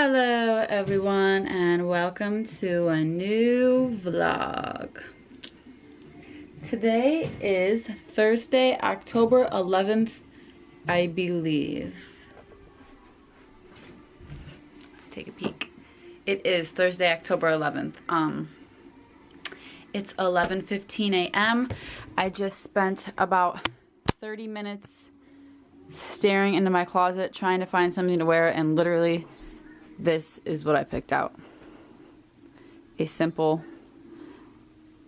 Hello everyone and welcome to a new vlog. Today is Thursday, October 11th, I believe. Let's take a peek. It is Thursday, October 11th. It's 11:15 a.m. I just spent about 30 minutes staring into my closet trying to find something to wear, and literally this is what I picked out. A simple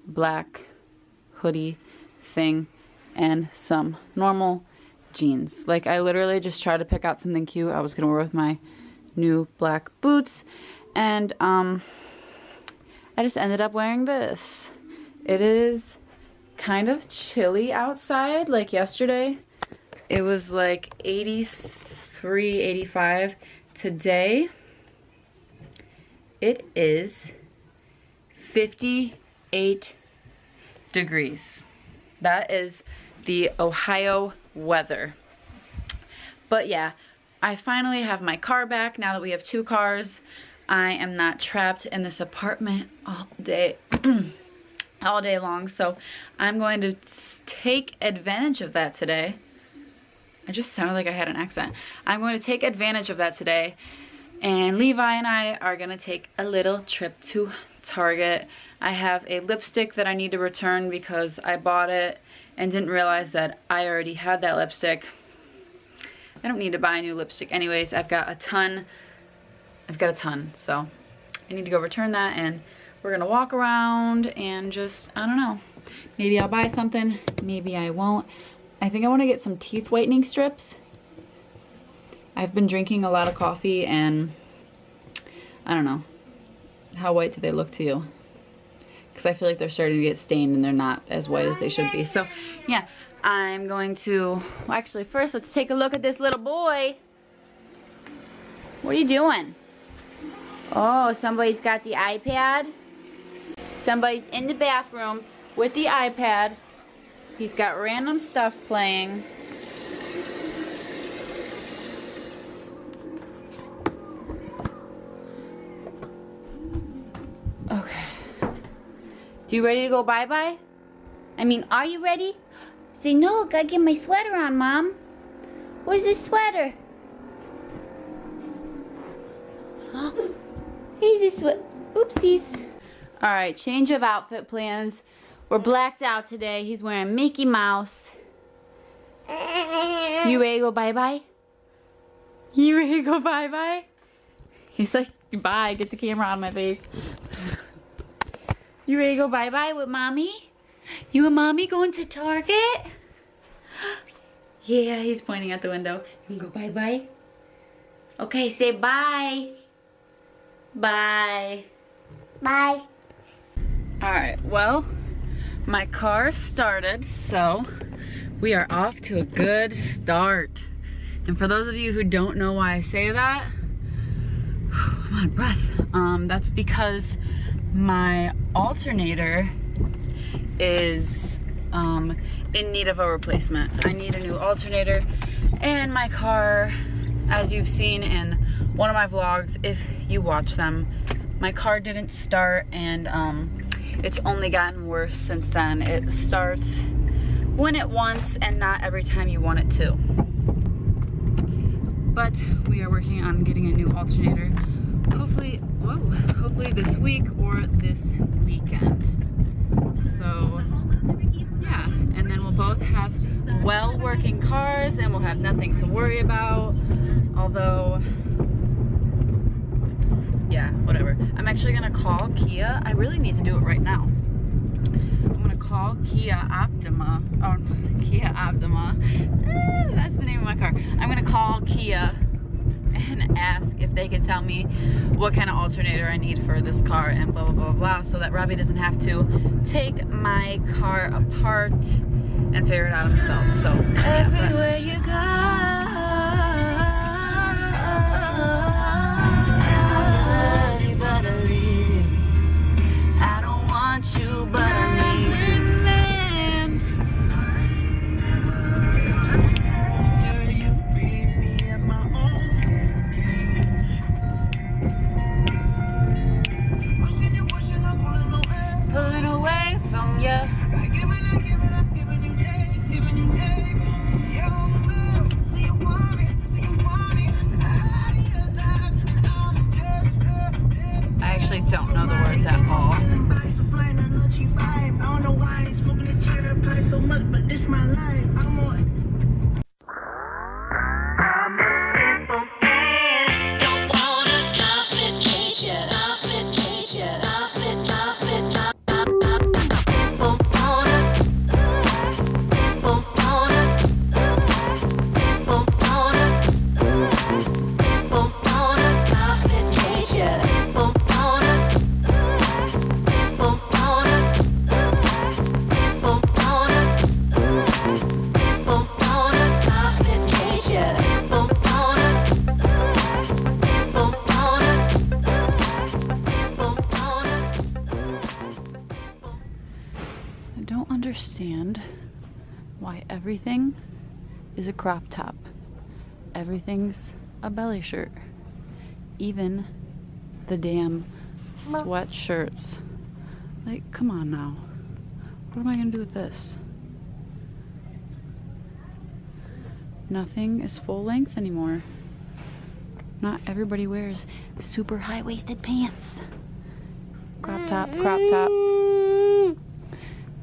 black hoodie thing and some normal jeans. Like, I literally just tried to pick out something cute I was gonna wear with my new black boots, and I just ended up wearing this. It is kind of chilly outside. Like yesterday it was like 83, 85. Today it is 58 degrees. That is the Ohio weather. But yeah, I finally have my car back now that we have two cars. I am not trapped in this apartment all day all day long, so I'm going to take advantage of that today. I just sounded like I had an accent. I'm going to take advantage of that today, and Levi and I are gonna take a little trip to Target. I have a lipstick that I need to return because I bought it and didn't realize that I already had that lipstick. I don't need to buy a new lipstick anyways. I've got a ton, so I need to go return that, and we're gonna walk around and just, I don't know, maybe I'll buy something, maybe I won't. I think I want to get some teeth whitening strips. I've been drinking a lot of coffee, and I don't know, how white do they look to you? Because I feel like they're starting to get stained and they're not as white as they should be. So yeah, I'm going to, well, actually first let's take a look at this little boy. What are you doing? Oh, somebody's got the iPad. Somebody's in the bathroom with the iPad. He's got random stuff playing. Okay. Do you ready to go bye-bye? I mean, are you ready? Say, no, gotta get my sweater on, Mom. Where's this sweater? Here's this sweater. Oopsies. Alright, change of outfit plans. We're blacked out today. He's wearing Mickey Mouse. You ready to go bye-bye? You ready to go bye-bye? He's like, bye, get the camera out of my face. You ready to go bye-bye with Mommy? You and Mommy going to Target? Yeah, he's pointing out the window. You can go bye-bye? Okay, say bye. Bye. Bye. Alright, well, my car started, so we are off to a good start. And for those of you who don't know why I say that, I'm out of breath. That's because my alternator is in need of a replacement. I need a new alternator, and my car, as you've seen in one of my vlogs, if you watch them, my car didn't start, and it's only gotten worse since then. It starts when it wants and not every time you want it to. But we are working on getting a new alternator. Hopefully this week or this weekend. So yeah, and then we'll both have well-working cars and we'll have nothing to worry about. Although, yeah, whatever. I'm actually gonna call Kia. I really need to do it right now. I'm gonna call Kia Optima. That's the name of my car. I'm gonna call Kia and ask if they can tell me what kind of alternator I need for this car and blah, blah, blah, blah, so that Robbie doesn't have to take my car apart and figure it out himself. So, everywhere you go. don't understand why everything is a crop top. Everything's a belly shirt. Even the damn sweatshirts. Like, come on now. What am I gonna do with this? Nothing is full length anymore. Not everybody wears super high-waisted pants. Crop top, crop top.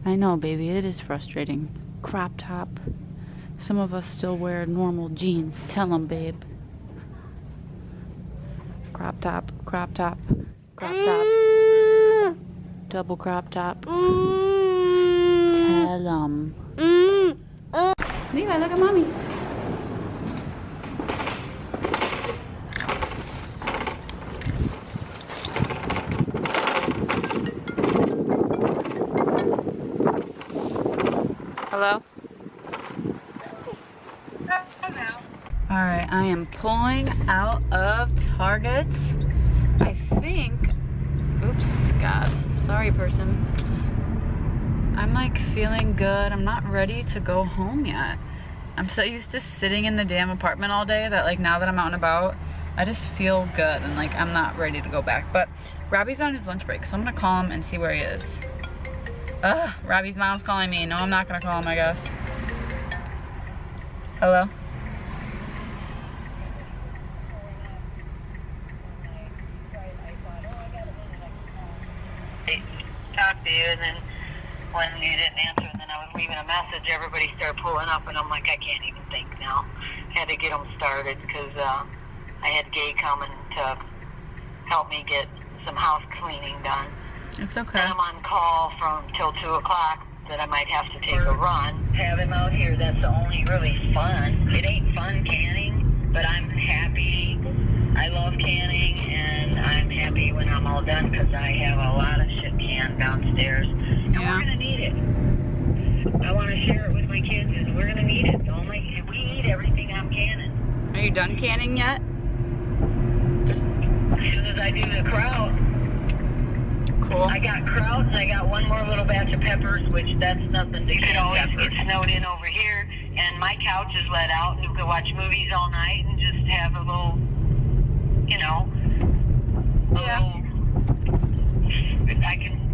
I know, baby, it is frustrating. Crop top. Some of us still wear normal jeans. Tell them, babe. Crop top, crop top, crop top. Double crop top. Tell them. Levi, look at mommy. Hello? Alright, I am pulling out of Target. I think, oops, God, sorry person. I'm like feeling good. I'm not ready to go home yet. I'm so used to sitting in the damn apartment all day that like now that I'm out and about, I just feel good and like I'm not ready to go back. But Robbie's on his lunch break, so I'm gonna call him and see where he is. Ugh, Robbie's mom's calling me. No, I'm not gonna call him, I guess. Hello? Talk to you, and then when you didn't answer, and then I was leaving a message, everybody started pulling up, and I'm like, I can't even think now. Had to get them started because I had Gay coming to help me get some house cleaning done. It's okay. And I'm on call from till 2 o'clock that I might have to take a run. Have him out here, that's the only really fun. It ain't fun canning, but I'm happy. I love canning, and I'm happy when I'm all done because I have a lot of shit canned downstairs. And Yeah. we're going to need it. I want to share it with my kids, and we're going to need it. Only we eat everything I'm canning. Are you done canning yet? Just As soon as I do the kraut, cool. I got kraut, and I got one more little batch of peppers, which that's nothing to you can always get snowed in over here, and my couch is let out, and we can watch movies all night and just have a little, you know, Yeah.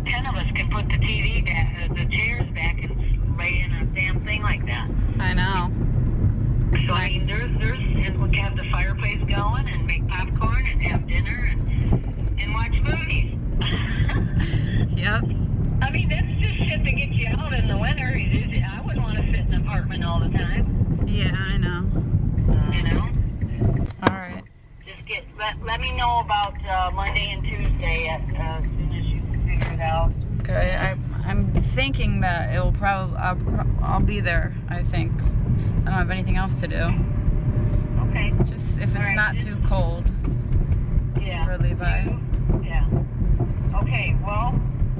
10 of us can put the TV back, the chairs back, and lay in a damn thing like that. I know. So I mean, and we can have the fireplace going, and make popcorn, and have dinner, and watch movies. Yep. I mean, that's just shit to get you out in the winter. I wouldn't want to sit in an apartment all the time. Yeah, I know. You know? Alright. Just let me know about Monday and Tuesday as soon as you figure it out. Okay, I'm thinking that it'll probably, I'll be there, I think. I don't have anything else to do. Okay. Just if it's Alright, not too cold Yeah. for Levi. Yeah. Okay, well,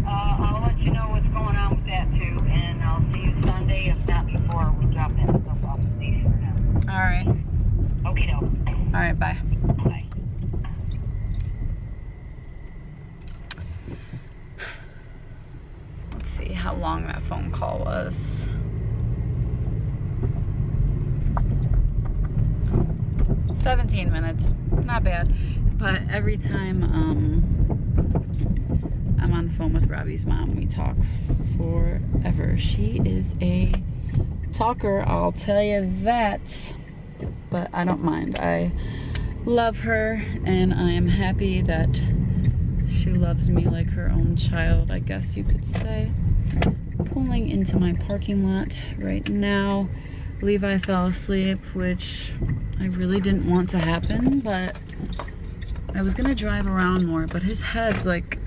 I'll let you know what's going on with that too, and I'll see you Sunday, if not before we drop that stuff off at least for him. Alright. Okay, doke. Alright, bye. Bye. Let's see how long that phone call was. 17 minutes. Not bad. But every time I'm on the phone with Robbie's mom, we talk forever. She is a talker, I'll tell you that. But I don't mind. I love her, and I am happy that she loves me like her own child, I guess you could say. Pulling into my parking lot right now. Levi fell asleep, which I really didn't want to happen, but I was gonna drive around more, but his head's like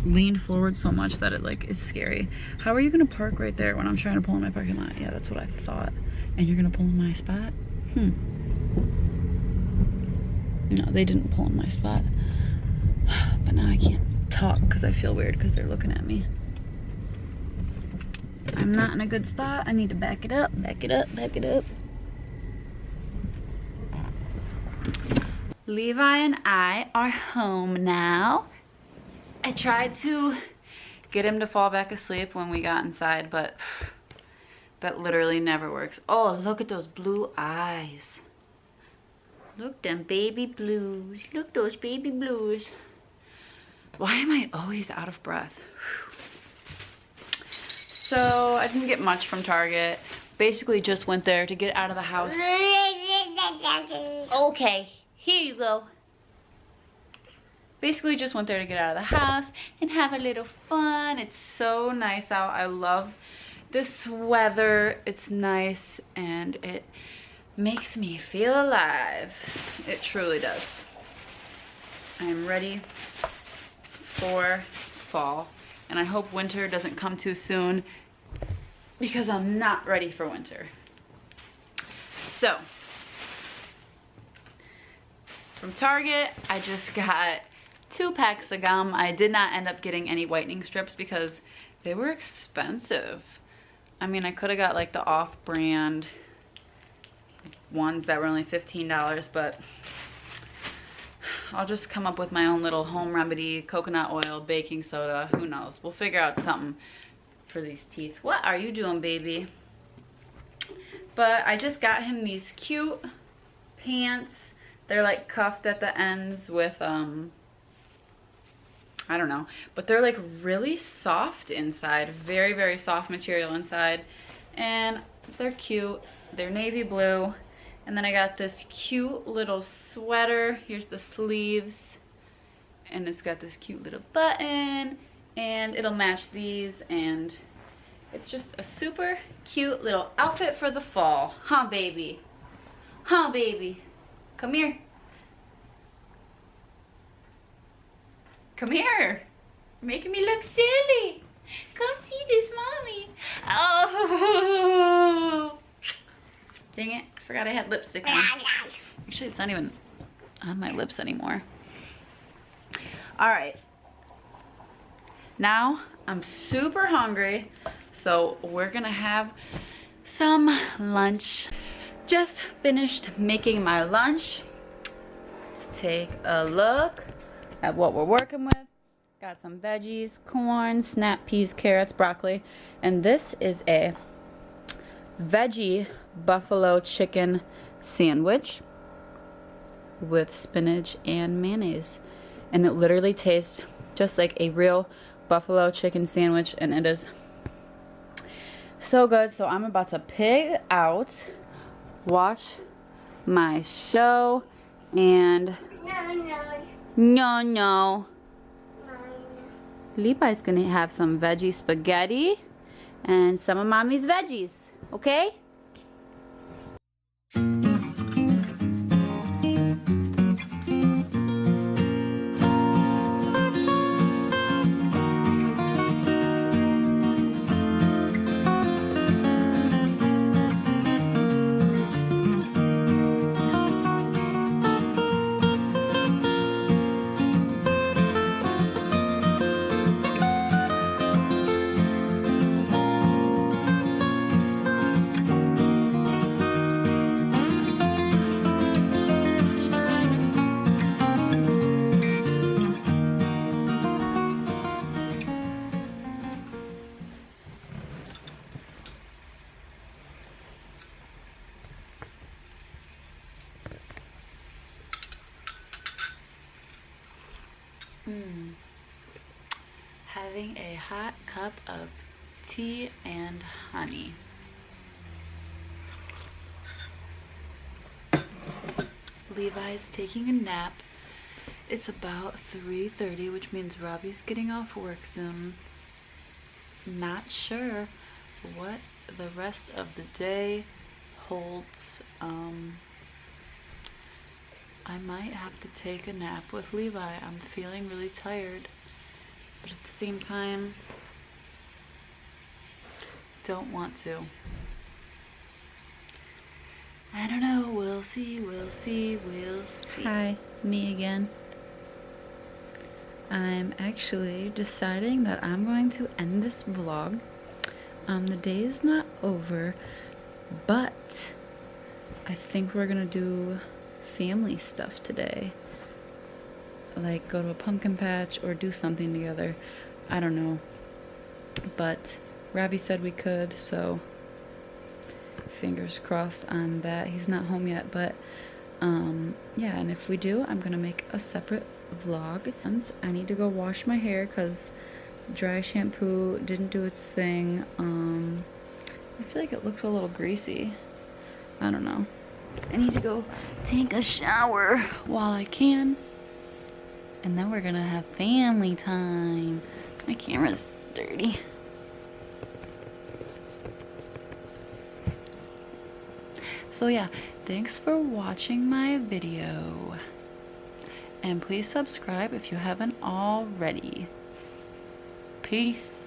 leaned forward so much that it like is scary. How are you gonna park right there when I'm trying to pull in my parking lot? Yeah, that's what I thought. And you're gonna pull in my spot? No, they didn't pull in my spot. But now I can't talk because I feel weird because they're looking at me. I'm not in a good spot. I need to back it up, back it up, back it up. Levi and I are home now. I tried to get him to fall back asleep when we got inside, but that literally never works. Oh, look at those blue eyes. Look, them baby blues. Look, those baby blues. Why am I always out of breath? So I didn't get much from Target. Basically just went there to get out of the house. Okay, here you go. Basically just went there to get out of the house and have a little fun. It's so nice out. I love this weather. It's nice and it makes me feel alive. It truly does. I'm ready for fall, and I hope winter doesn't come too soon because I'm not ready for winter. So from Target, I just got 2 packs of gum. I did not end up getting any whitening strips because they were expensive. I mean, I could have got like the off-brand ones that were only $15, but I'll just come up with my own little home remedy, coconut oil, baking soda, who knows. We'll figure out something for these teeth. What are you doing, baby? But I just got him these cute pants. They're like cuffed at the ends with, I don't know, but they're like really soft inside. Very, very soft material inside. And they're cute. They're navy blue. And then I got this cute little sweater. Here's the sleeves. And it's got this cute little button. And it'll match these. And it's just a super cute little outfit for the fall. Huh, baby? Huh, baby? Come here. Come here. You're making me look silly. Come see this, mommy. Oh. Dang it. I forgot I had lipstick on. Actually, it's not even on my lips anymore. Alright. Now, I'm super hungry, so we're gonna have some lunch. Just finished making my lunch. Let's take a look at what we're working with. Got some veggies, corn, snap peas, carrots, broccoli, and this is a veggie buffalo chicken sandwich with spinach and mayonnaise, and it literally tastes just like a real buffalo chicken sandwich, and it is so good. So I'm about to pig out, watch my show, and no. Levi's gonna have some veggie spaghetti and some of mommy's veggies, okay? Having a hot cup of tea and honey. Levi's taking a nap. It's about 3:30, which means Robbie's getting off work soon. Not sure what the rest of the day holds. I might have to take a nap with Levi. I'm feeling really tired, but at the same time, don't want to. I don't know. We'll see. Hi, me again. I'm actually deciding that I'm going to end this vlog. The day is not over, but I think we're gonna do family stuff today. Like go to a pumpkin patch or do something together. I don't know. but Robbie said we could, so fingers crossed on that. He's not home yet, but yeah, and if we do, I'm gonna make a separate vlog. I need to go wash my hair because dry shampoo didn't do its thing. I feel like it looks a little greasy. I don't know. I need to go take a shower while I can, and then we're gonna have family time. My camera's dirty. So yeah, thanks for watching my video, and please subscribe if you haven't already. Peace.